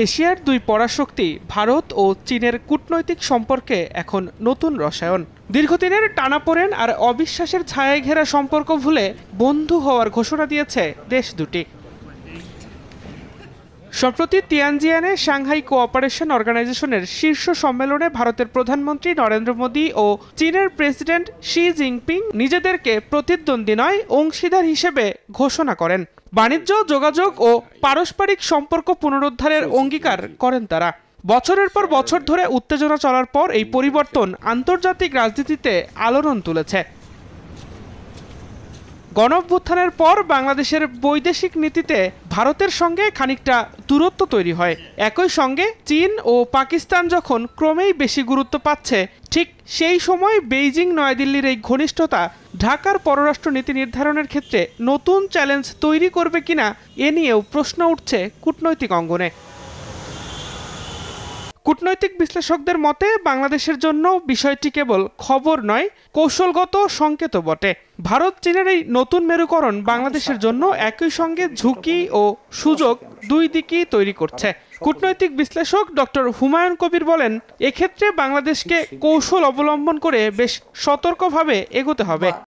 এশিয়ার দুই পরাশক্তি ভারত ও চীনের কূটনৈতিক সম্পর্কে এখন নতুন রসায়ন। দীর্ঘদিনের টানাপোড়েন আর অবিশ্বাসের ছায়ায় ঘেরা সম্পর্ক ভুলে বন্ধু হওয়ার ঘোষণা দিয়েছে দেশ দুটি। সম্প্রতি তিয়ানজিয়ানে সাংহাই কোঅপারেশন অর্গানাইজেশনের শীর্ষ সম্মেলনে ভারতের প্রধানমন্ত্রী নরেন্দ্র মোদী ও চীনের প্রেসিডেন্ট শি জিনপিং নিজেদেরকে প্রতিদ্বন্দ্বী নয় অংশীদার হিসেবে ঘোষণা করেন। বাণিজ্য, যোগাযোগ ও পারস্পরিক সম্পর্ক পুনরুদ্ধারের অঙ্গীকার করেন তারা। বছরের পর বছর ধরে উত্তেজনা চলার পর এই পরিবর্তন আন্তর্জাতিক রাজনীতিতে আলোড়ন তুলেছে। গণঅভ্যুত্থানের পর বাংলাদেশের বৈদেশিক নীতিতে ভারতের সঙ্গে খানিকটা দূরত্ব তৈরি হয়। একই সঙ্গে চীন ও পাকিস্তান যখন ক্রমেই বেশি গুরুত্ব পাচ্ছে, ঠিক সেই সময় বেইজিং নয়াদিল্লির এই ঘনিষ্ঠতা ঢাকার পররাষ্ট্র নীতি নির্ধারণের ক্ষেত্রে নতুন চ্যালেঞ্জ তৈরি করবে কিনা এ নিয়েও প্রশ্ন উঠছে কূটনৈতিক অঙ্গনে। কূটনৈতিক বিশ্লেষকদের মতে বাংলাদেশের জন্য বিষয়টি কেবল খবর নয়, কৌশলগত সংকেতও বটে। ভারত চীনের এই নতুন মেরুকরণ বাংলাদেশের জন্য একই সঙ্গে ঝুঁকি ও সুযোগ দুই দিকই তৈরি করছে। কূটনৈতিক বিশ্লেষক ডক্টর হুমায়ুন কবির বলেন, এক্ষেত্রে বাংলাদেশকে কৌশল অবলম্বন করে বেশ সতর্কভাবে এগোতে হবে।